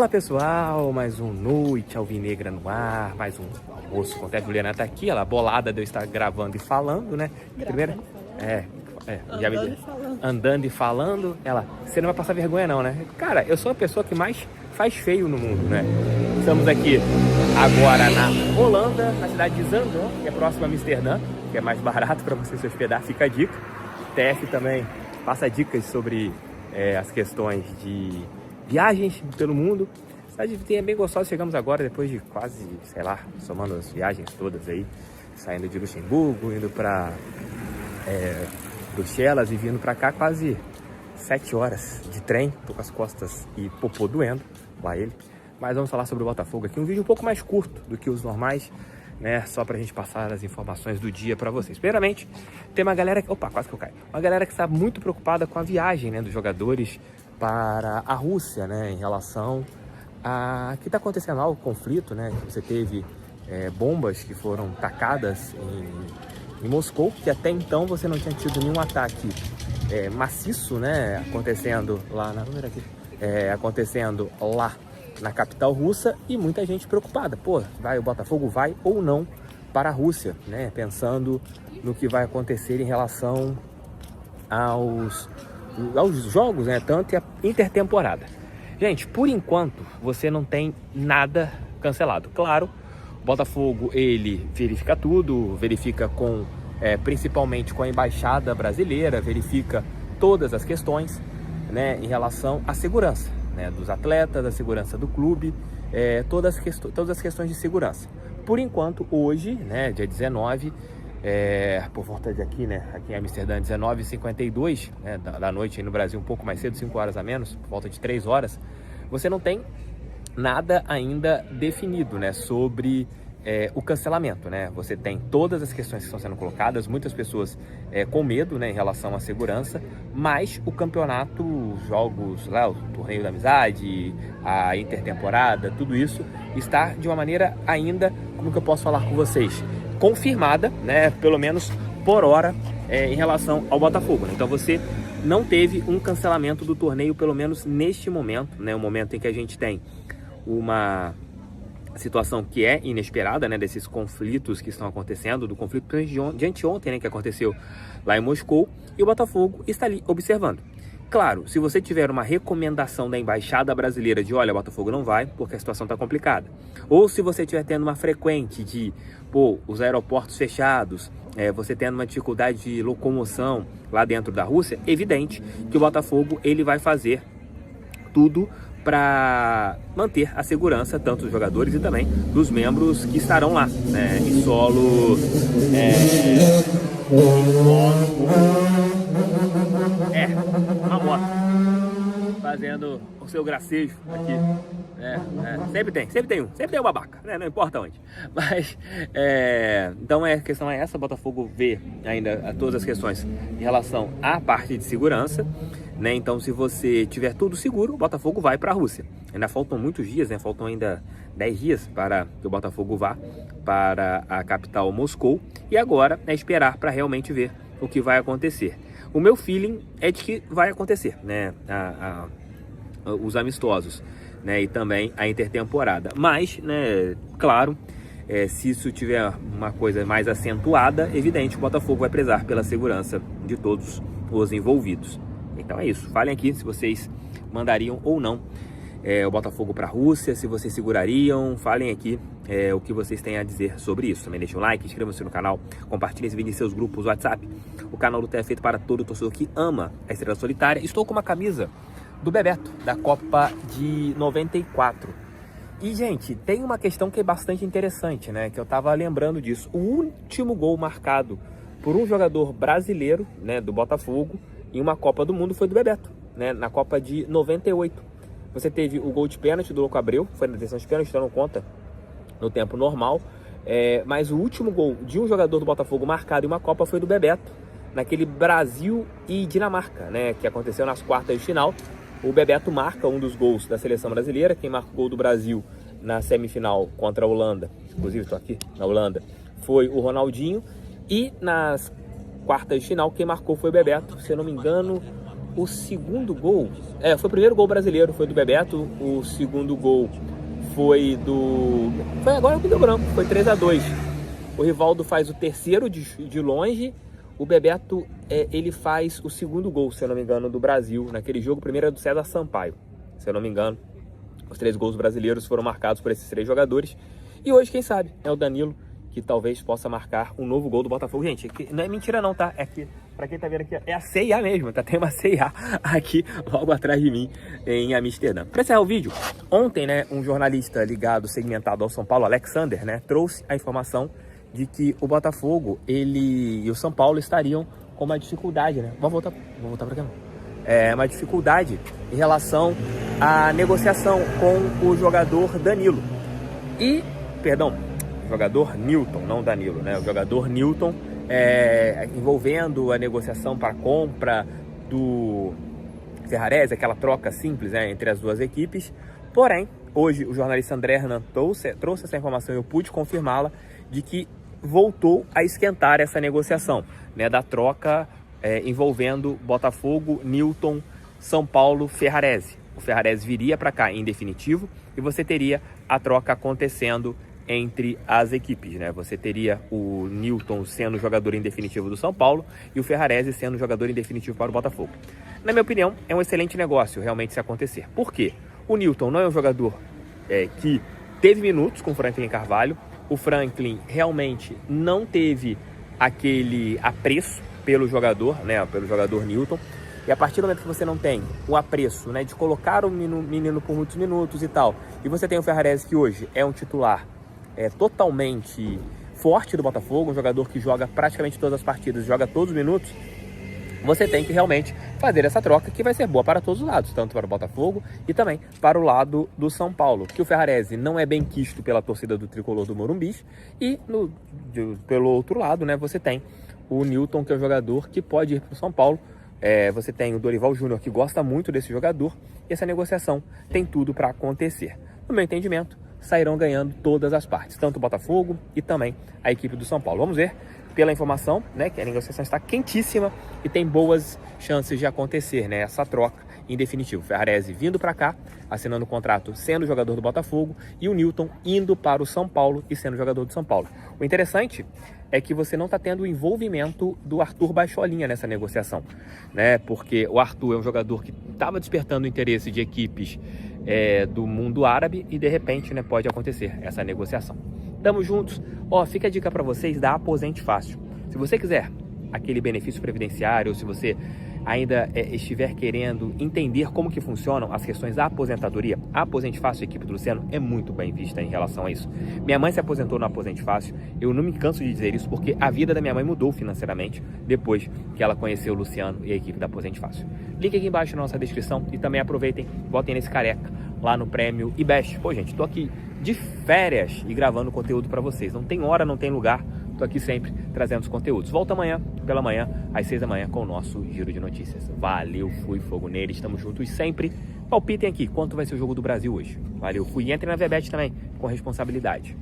Fala pessoal, mais um Noite Alvinegra no ar, mais um almoço com a Juliana tá aqui, ela bolada de eu estar gravando e falando, né? Primeiro, andando e falando, ela, você não vai passar vergonha não, né? Cara, eu sou a pessoa que mais faz feio no mundo, né? Estamos aqui agora na Holanda, na cidade de Zaandam, que é próxima a Amsterdã, que é mais barato para você se hospedar, fica a dica. TF também passa dicas sobre as questões de viagens pelo mundo. A cidade é bem gostosa, chegamos agora depois de quase, sei lá, somando as viagens todas aí, saindo de Luxemburgo, indo para Bruxelas e vindo para cá, quase 7 horas de trem, tô com as costas e popô doendo, lá ele. Mas vamos falar sobre o Botafogo aqui, um vídeo um pouco mais curto do que os normais, né, só pra gente passar as informações do dia pra vocês. Primeiramente, tem uma galera, quase que eu caio, uma galera que está muito preocupada com a viagem, né, dos jogadores para a Rússia, né, em relação a que está acontecendo lá, o conflito, né, que você teve bombas que foram tacadas em Moscou, que até então você não tinha tido nenhum ataque maciço, né, acontecendo lá na capital russa, e muita gente preocupada, pô, o Botafogo vai ou não para a Rússia, né, pensando no que vai acontecer em relação aos jogos, né, tanto e a intertemporada. Gente, por enquanto, você não tem nada cancelado. Claro, o Botafogo, ele verifica tudo, verifica com, principalmente com a Embaixada Brasileira, verifica todas as questões, né, em relação à segurança, né, dos atletas, a segurança do clube, todas as questões de segurança. Por enquanto, hoje, né, dia 19, por volta de aqui, né, aqui em Amsterdã, 19h52, né, da noite, aí no Brasil um pouco mais cedo, 5 horas a menos, por volta de 3 horas, você não tem nada ainda definido, né, sobre o cancelamento, né? Você tem todas as questões que estão sendo colocadas, muitas pessoas com medo, né, em relação à segurança, mas o campeonato, os jogos lá, o torneio da amizade, a intertemporada, tudo isso está de uma maneira ainda, como que eu posso falar com vocês, confirmada, né, pelo menos por hora, em relação ao Botafogo, né? Então você não teve um cancelamento do torneio, pelo menos neste momento, né, o momento em que a gente tem uma situação que é inesperada, né, desses conflitos que estão acontecendo, do conflito de anteontem, né, que aconteceu lá em Moscou, e o Botafogo está ali observando. Claro, se você tiver uma recomendação da Embaixada Brasileira de, olha, o Botafogo não vai porque a situação está complicada, ou se você estiver tendo uma frequente de, os aeroportos fechados, você tendo uma dificuldade de locomoção lá dentro da Rússia, evidente que o Botafogo, ele vai fazer tudo para manter a segurança tanto dos jogadores e também dos membros que estarão lá, né, em solo, uma moto fazendo o seu gracejo aqui, sempre tem um babaca, né? Não importa onde, mas então a questão é essa. Botafogo vê ainda todas as questões em relação à parte de segurança, né? Então, se você tiver tudo seguro, o Botafogo vai para a Rússia. Ainda faltam muitos dias, né? Faltam ainda 10 dias para que o Botafogo vá para a capital Moscou, e agora é esperar para realmente ver o que vai acontecer. O meu feeling é de que vai acontecer, né, os amistosos, né, e também a intertemporada. Mas, né, claro, se isso tiver uma coisa mais acentuada, evidente, o Botafogo vai prezar pela segurança de todos os envolvidos. Então é isso. Falem aqui se vocês mandariam ou não o Botafogo para a Rússia, se vocês segurariam. Falem aqui o que vocês têm a dizer sobre isso. Também deixem um like, inscrevam-se no canal, compartilhem esse vídeo em seus grupos WhatsApp. O canal do TE é feito para todo torcedor que ama a Estrela Solitária. Estou com uma camisa do Bebeto, da Copa de 94. E, gente, tem uma questão que é bastante interessante, né? Que eu tava lembrando disso. O último gol marcado por um jogador brasileiro, né, do Botafogo, em uma Copa do Mundo foi do Bebeto, né? Na Copa de 98. Você teve o gol de pênalti do Louco Abreu, foi na decisão de pênalti, então não conta no tempo normal. Mas o último gol de um jogador do Botafogo marcado em uma Copa foi do Bebeto, naquele Brasil e Dinamarca, né? Que aconteceu nas quartas de final. O Bebeto marca um dos gols da seleção brasileira. Quem marcou o gol do Brasil na semifinal contra a Holanda, inclusive estou aqui na Holanda, foi o Ronaldinho. E nas quartas de final, quem marcou foi o Bebeto. Se eu não me engano, o segundo gol, foi o primeiro gol brasileiro, foi do Bebeto. O segundo gol foi agora que deu branco, foi 3-2. O Rivaldo faz o terceiro de longe. O Bebeto, ele faz o segundo gol, se eu não me engano, do Brasil. Naquele jogo, o primeiro é do César Sampaio, se eu não me engano. Os 3 gols brasileiros foram marcados por esses 3 jogadores. E hoje, quem sabe, é o Danilo que talvez possa marcar um novo gol do Botafogo. Gente, não é mentira não, tá? É que, pra quem tá vendo aqui, é a CIA mesmo, tá? Tem uma CIA aqui logo atrás de mim, em Amsterdã. Pra encerrar o vídeo, ontem, né, um jornalista ligado, segmentado ao São Paulo, Alexander, né, trouxe a informação de que o Botafogo, ele e o São Paulo estariam com uma dificuldade, né? Vou voltar pra cá, não. Uma dificuldade em relação à negociação com o jogador Danilo. Jogador Newton, não Danilo, né? O jogador Newton, envolvendo a negociação para a compra do Ferrarese, aquela troca simples, né, entre as duas equipes. Porém, hoje o jornalista André Hernan trouxe essa informação e eu pude confirmá-la, de que voltou a esquentar essa negociação, né, da troca envolvendo Botafogo, Newton, São Paulo, Ferrarese. O Ferrarese viria para cá em definitivo e você teria a troca acontecendo entre as equipes, né? Você teria o Newton sendo jogador em definitivo do São Paulo e o Ferrarese sendo jogador em definitivo para o Botafogo. Na minha opinião, é um excelente negócio realmente se acontecer. Por quê? O Newton não é um jogador que teve minutos com o Franklin Carvalho. O Franklin realmente não teve aquele apreço pelo jogador, né? Pelo jogador Newton. E a partir do momento que você não tem o apreço, né, de colocar o menino por muitos minutos e tal, e você tem o Ferrarese, que hoje é um titular totalmente forte do Botafogo, um jogador que joga praticamente todas as partidas, joga todos os minutos, você tem que realmente fazer essa troca que vai ser boa para todos os lados, tanto para o Botafogo e também para o lado do São Paulo, que o Ferrarese não é bem quisto pela torcida do tricolor do Morumbis, e pelo outro lado, né, você tem o Newton, que é um jogador que pode ir para o São Paulo. Você tem o Dorival Júnior, que gosta muito desse jogador, e essa negociação tem tudo para acontecer. No meu entendimento, sairão ganhando todas as partes, tanto o Botafogo e também a equipe do São Paulo. Vamos ver, pela informação, né, que a negociação está quentíssima e tem boas chances de acontecer, né, essa troca em definitivo. Ferrarese vindo para cá, assinando o contrato sendo jogador do Botafogo, e o Newton indo para o São Paulo e sendo jogador do São Paulo. O interessante é que você não está tendo o envolvimento do Arthur Baixolinha nessa negociação, né? Porque o Arthur é um jogador que estava despertando o interesse de equipes do mundo árabe e de repente, né, pode acontecer essa negociação. Tamo juntos. Fica a dica para vocês da Aposente Fácil. Se você quiser aquele benefício previdenciário, ou se você ainda estiver querendo entender como que funcionam as questões da aposentadoria, a Aposente Fácil, a equipe do Luciano, é muito bem vista em relação a isso. Minha mãe se aposentou no Aposente Fácil, eu não me canso de dizer isso, porque a vida da minha mãe mudou financeiramente depois que ela conheceu o Luciano e a equipe da Aposente Fácil. Link aqui embaixo na nossa descrição e também aproveitem, botem nesse careca lá no Prêmio IBEST. Pô, gente, tô aqui de férias e gravando conteúdo para vocês. Não tem hora, não tem lugar. Tô aqui sempre trazendo os conteúdos. Volto amanhã, pela manhã, às 6 da manhã, com o nosso Giro de Notícias. Valeu, fui, fogo nele, estamos juntos sempre. Palpitem aqui, quanto vai ser o jogo do Brasil hoje. Valeu, fui. E entre na VBET também, com responsabilidade.